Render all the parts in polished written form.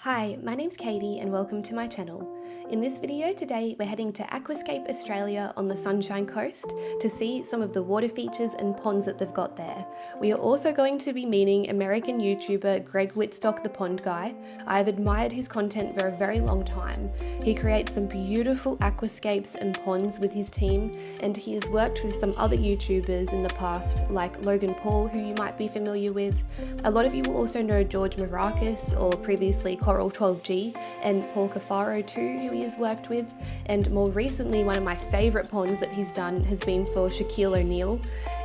Hi, my name's Katie and welcome to my channel. In this video today, we're heading to Aquascape Australia on the Sunshine Coast to see some of the water features and ponds that they've got there. We are also going to be meeting American YouTuber Greg Wittstock, the Pond Guy. I've admired his content for a very long time. He creates some beautiful aquascapes and ponds with his team, and he has worked with some other YouTubers in the past, like Logan Paul, who you might be familiar with. A lot of you will also know George Marakis, or previously Coral 12G, and Paul Cafaro too, who he has worked with. And more recently, one of my favourite ponds that he's done has been for Shaquille O'Neal,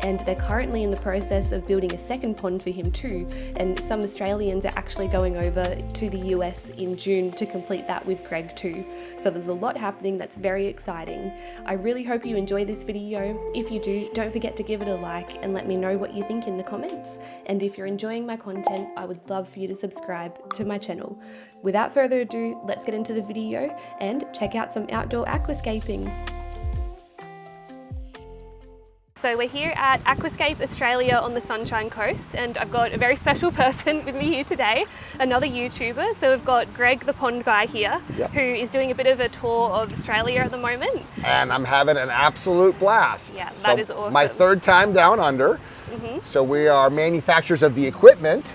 and they're currently in the process of building a second pond for him too, and some Australians are actually going over to the US in June to complete that with Greg too. So there's a lot happening that's very exciting. I really hope you enjoy this video. If you do, don't forget to give it a like and let me know what you think in the comments. And if you're enjoying my content, I would love for you to subscribe to my channel. Without further ado, let's get into the video and check out some outdoor aquascaping. So we're here at Aquascape Australia on the Sunshine Coast, and I've got a very special person with me here today, another YouTuber. So we've got Greg the Pond Guy here, who is doing a bit of a tour of Australia at the moment. And I'm having an absolute blast. Yeah, that is awesome. My third time down under. So we are manufacturers of the equipment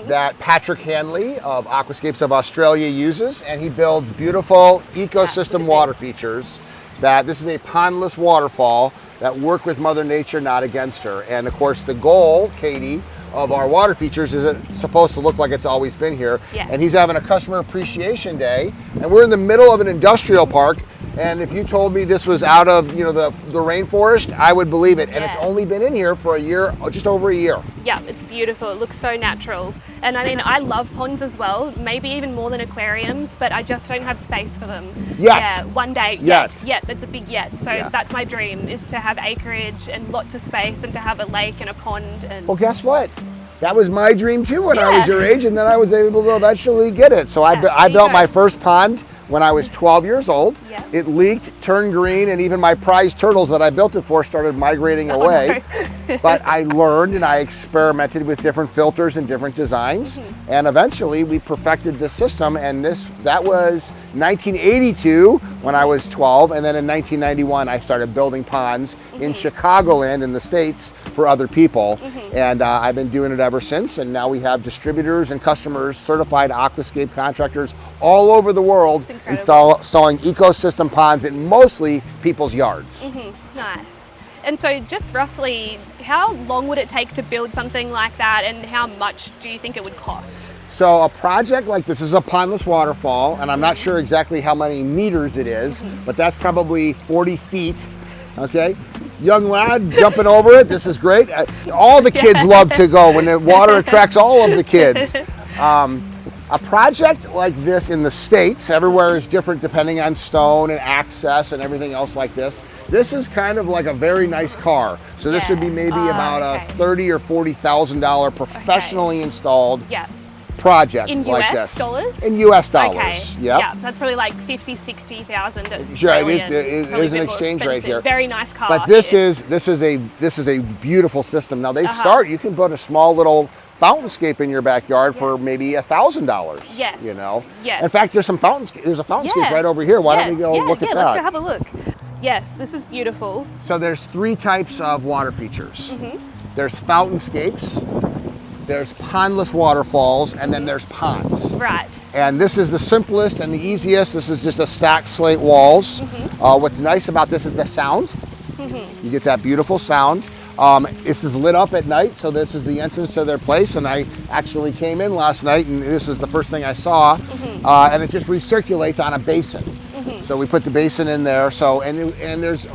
that Patrick Hanley of Aquascapes of Australia uses, and he builds beautiful ecosystem water features. This is a pondless waterfall that work with Mother Nature, not against her. And of course the goal, Katie, of our water features is it's supposed to look like it's always been here. Yes. And he's having a customer appreciation day, and we're in the middle of an industrial park. And if you told me this was out of the rainforest, I would believe it. And it's only been in here for a year, just over a year. Yeah, it's beautiful. It looks so natural. And I mean, I love ponds as well, maybe even more than aquariums, but I just don't have space for them. Yet. Yeah, one day. Yet, that's a big yet. So that's my dream, is to have acreage and lots of space and to have a lake and a pond. And well, guess what? That was my dream too when I was your age, and then I was able to eventually get it. So I built my first pond when I was 12 years old. It leaked, turned green, and even my prize turtles that I built it for started migrating away. No. But I learned and I experimented with different filters and different designs, and eventually we perfected the system. And that was 1982 when I was 12, and then in 1991 I started building ponds in Chicagoland in the States for other people, and I've been doing it ever since. And now we have distributors and customers, certified aquascape contractors all over the world installing ecosystem ponds in mostly people's yards. Nice. And so just roughly, how long would it take to build something like that, and how much do you think it would cost? So a project like this is a pondless waterfall, and I'm not sure exactly how many meters it is, but that's probably 40 feet, okay? Young lad jumping over it, this is great. All the kids love to go when the water attracts all of the kids. A project like this in the States, everywhere is different depending on stone and access and everything else like this. This is kind of like a very nice car. So this would be maybe about a $30,000 or $40,000 professionally installed project in like US this. dollars? In US dollars. Okay. Yep. Yeah, so that's probably like 50, 60,000. Sure, there's an exchange rate here. Very nice car. But this is a beautiful system. Now they you can put a small little fountainscape in your backyard for maybe $1,000. Yes. You know. Yes. In fact, there's a fountainscape right over here. Why don't we go look at that? Let's go have a look. Yes, this is beautiful. So there's three types of water features. There's fountainscapes, there's pondless waterfalls, and then there's ponds. Right. And this is the simplest and the easiest. This is just a stacked slate walls. What's nice about this is the sound. You get that beautiful sound. This is lit up at night, so this is the entrance to their place. And I actually came in last night, and this was the first thing I saw. And it just recirculates on a basin. So we put the basin in there. So and there's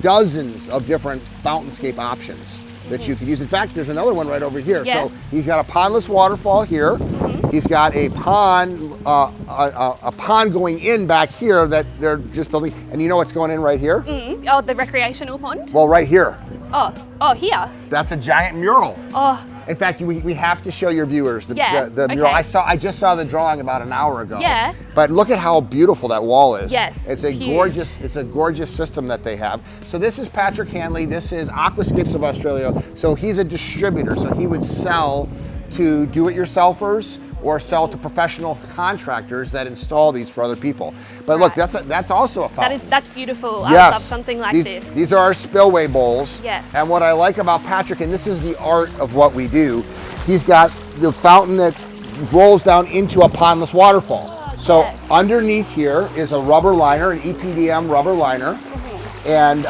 dozens of different fountainscape options that you could use. In fact, there's another one right over here. Yes. So he's got a pondless waterfall here. He's got a pond, a pond going in back here that they're just building. And you know what's going in right here? Oh, the recreational pond? Well, right here. Oh, here. That's a giant mural. Oh. In fact, we have to show your viewers the mural. Okay. I just saw the drawing about an hour ago. Yeah. But look at how beautiful that wall is. Yes. It's a gorgeous system that they have. So this is Patrick Hanley. This is Aquascapes of Australia. So he's a distributor. So he would sell to do-it-yourselfers or sell it to professional contractors that install these for other people. But look, that's also a fountain. That's beautiful. Yes. I love something like this. These are our spillway bowls. Yes. And what I like about Patrick, and this is the art of what we do, he's got the fountain that rolls down into a pondless waterfall. So underneath here is a rubber liner, an EPDM rubber liner, and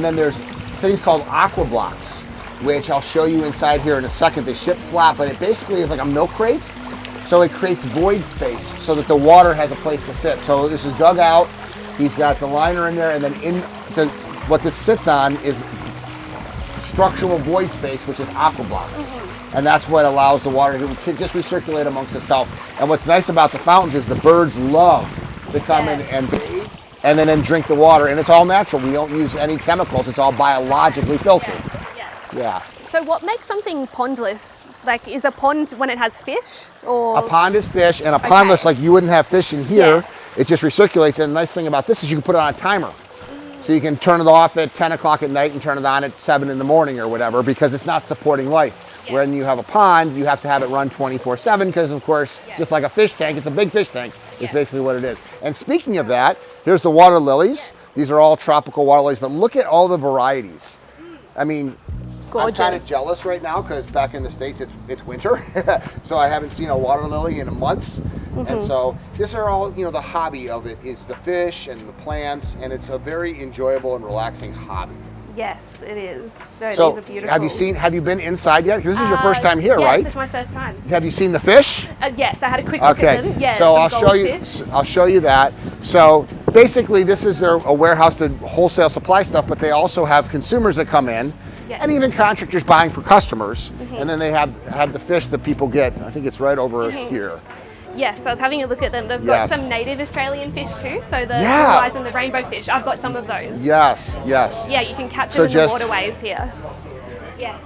then there's things called aqua blocks, which I'll show you inside here in a second. They ship flat, but it basically is like a milk crate. So it creates void space so that the water has a place to sit. So this is dug out. He's got the liner in there, and then what this sits on is structural void space, which is aqua blocks. And that's what allows the water to just recirculate amongst itself. And what's nice about the fountains is the birds love to come in and bathe and then drink the water. And it's all natural. We don't use any chemicals. It's all biologically filtered. Yeah. So what makes something pondless? Like, is a pond when it has fish, or? A pond is fish, and a pondless, like you wouldn't have fish in here. It just recirculates. And the nice thing about this is you can put it on a timer. So you can turn it off at 10 o'clock at night and turn it on at 7 in the morning or whatever, because it's not supporting life. When you have a pond, you have to have it run 24/7 because, of course, just like a fish tank, it's a big fish tank, is basically what it is. And speaking of that, here's the water lilies. These are all tropical water lilies, but look at all the varieties. I mean, gorgeous. I'm kind of jealous right now because back in the States it's winter, so I haven't seen a water lily in months. And so these are all, the hobby of it is the fish and the plants, and it's a very enjoyable and relaxing hobby. Yes, it is. These So are beautiful. have you been inside yet? Because this is your first time here, right? Yes, this is my first time. Have you seen the fish? Yes, I had a quick look at them. Yeah, so some I'll show you that. So basically this is a warehouse to wholesale supply stuff, but they also have consumers that come in and even contractors buying for customers. And then they have the fish that people get. I think it's right over here. Yes, I was having a look at them. They've got some native Australian fish too. So the horizon and the rainbow fish, I've got some of those. Yes. Yeah, you can catch them in the waterways here. Yes.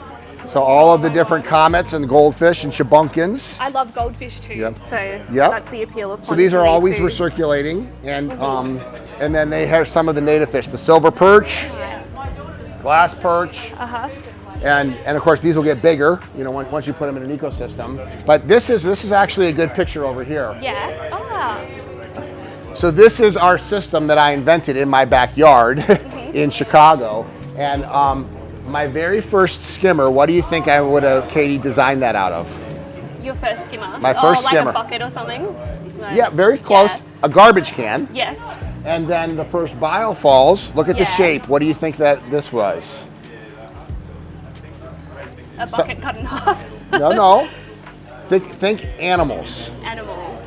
So all of the different comets and goldfish and shabunkins. I love goldfish too. So that's the appeal of ponds. So these are always too. recirculating, and then they have some of the native fish, the silver perch, glass perch. And of course these will get bigger, once you put them in an ecosystem. But this is actually a good picture over here. Yes. So this is our system that I invented in my backyard in Chicago. And my very first skimmer, what do you think I would have, Katie, designed that out of? Your first skimmer? My first skimmer. Like a bucket or something? Yeah, very close. A garbage can. Yes. And then the first biofalls, look at the shape. What do you think that this was? A bucket cut in half. No. Think animals. Animals.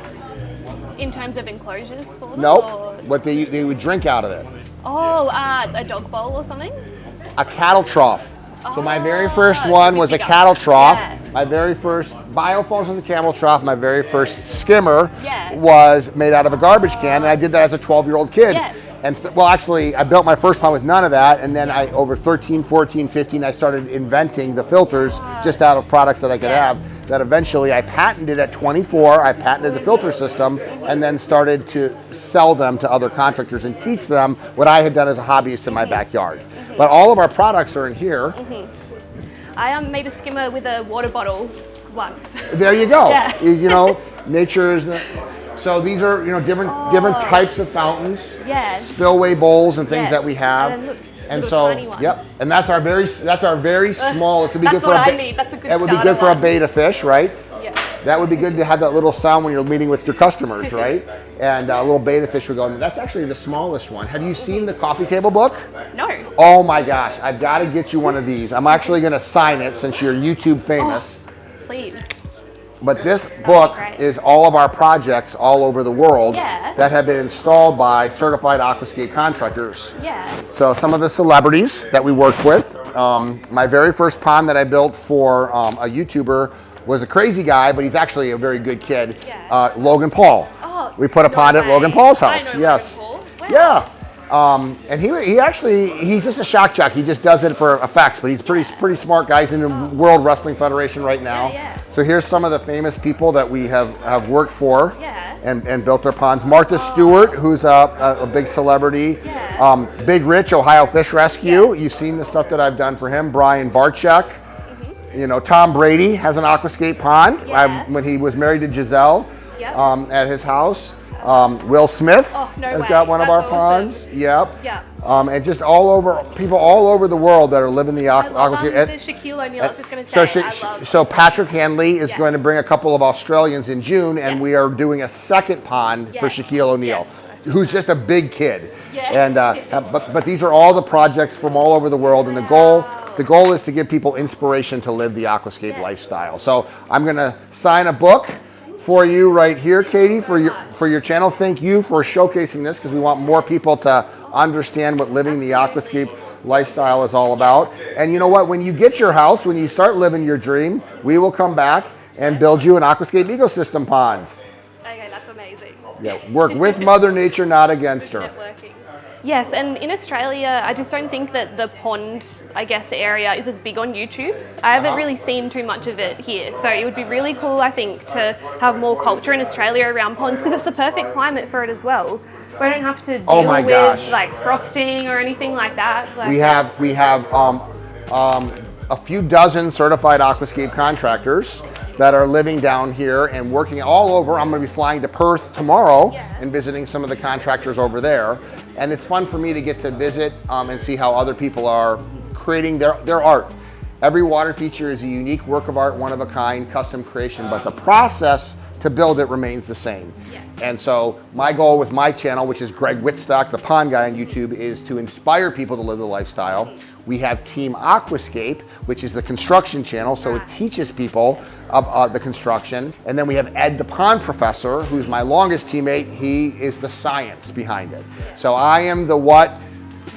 In terms of enclosures for them? Nope. What they would drink out of it. Oh, a dog bowl or something? A cattle trough. So my very first one was a cattle trough. My very first biofalls was a camel trough. My very first skimmer was made out of a garbage can, and I did that as a 12-year-old kid. And actually, I built my first pond with none of that, and then over 13, 14, 15, I started inventing the filters just out of products that I could have. That eventually I patented at 24. I patented the filter system, and then started to sell them to other contractors and teach them what I had done as a hobbyist in my backyard. But all of our products are in here. I made a skimmer with a water bottle once. There you go. Nature is. So these are different types of fountains, spillway bowls and things that we have. And so, and that's our very small. It would be good for it would be good for a betta fish, right? Yeah. That would be good to have that little sound when you're meeting with your customers, right? And a little betta fish would go in there. That's actually the smallest one. Have you seen the coffee table book? No. Oh my gosh, I've got to get you one of these. I'm actually going to sign it since you're YouTube famous. Please. But this book is all of our projects all over the world that have been installed by certified aquascape contractors. So some of the celebrities that we worked with. My very first pond that I built for a YouTuber was a crazy guy, but he's actually a very good kid. Logan Paul. We put a pond at Logan Paul's house. Yes. Yeah. And he's just a shock jock. He just does it for effects, but he's pretty smart guy. He's in the World Wrestling Federation right now. So here's some of the famous people that we have worked for and built their ponds. Martha Stewart, who's a big celebrity. Big Rich, Ohio Fish Rescue. You've seen the stuff that I've done for him. Brian Barczyk. You know, Tom Brady has an aquascape pond when he was married to Giselle at his house. Will Smith has got one of our ponds. Yep. And just all over, people all over the world that are living the aquascape. The Shaquille O'Neal, I was just going to say. So Patrick Hanley is going to bring a couple of Australians in June, and we are doing a second pond for Shaquille O'Neal, who's just a big kid. And but these are all the projects from all over the world, and the goal is to give people inspiration to live the aquascape lifestyle. So I'm going to sign a book for you right here, Katie, for your channel. Thank you for showcasing this, because we want more people to understand what living the aquascape lifestyle is all about. And you know what? When you get your house, when you start living your dream, we will come back and build you an aquascape ecosystem pond. Okay, that's amazing. Yeah, work with Mother Nature, not against her. Yes, and in Australia, I just don't think that the pond, I guess, area is as big on YouTube. I haven't really seen too much of it here. So it would be really cool, I think, to have more culture in Australia around ponds, because it's a perfect climate for it as well. We don't have to deal with like frosting or anything like that. Like, we have a few dozen certified aquascape contractors that are living down here and working all over. I'm going to be flying to Perth tomorrow and visiting some of the contractors over there. And it's fun for me to get to visit and see how other people are creating their art. Every water feature is a unique work of art, one of a kind, custom creation, but the process to build it remains the same. And so my goal with my channel, which is Greg Wittstock, the pond guy on YouTube, is to inspire people to live the lifestyle. We have Team Aquascape, which is the construction channel, so it teaches people the construction. And then we have Ed, the pond professor, who's my longest teammate. He is the science behind it. So I am the what,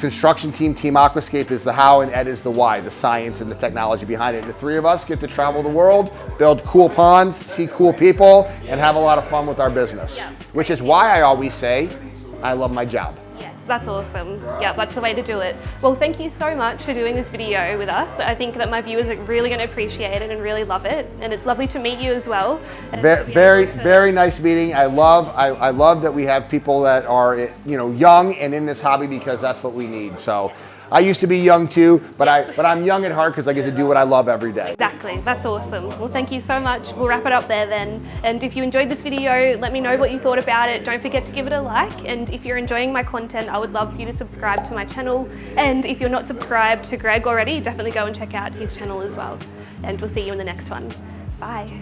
construction team, Team Aquascape is the how, and Ed is the why, the science and the technology behind it. The three of us get to travel the world, build cool ponds, see cool people, and have a lot of fun with our business. Which is why I always say, I love my job. That's awesome. Yeah, that's the way to do it. Well, thank you so much for doing this video with us. I think that my viewers are really going to appreciate it and really love it. And it's lovely to meet you as well. Very nice meeting. I love that we have people that are, young and in this hobby, because that's what we need. So I used to be young too, but I'm young at heart because I get to do what I love every day. Exactly, that's awesome. Well, thank you so much. We'll wrap it up there then. And if you enjoyed this video, let me know what you thought about it. Don't forget to give it a like. And if you're enjoying my content, I would love for you to subscribe to my channel. And if you're not subscribed to Greg already, definitely go and check out his channel as well. And we'll see you in the next one. Bye.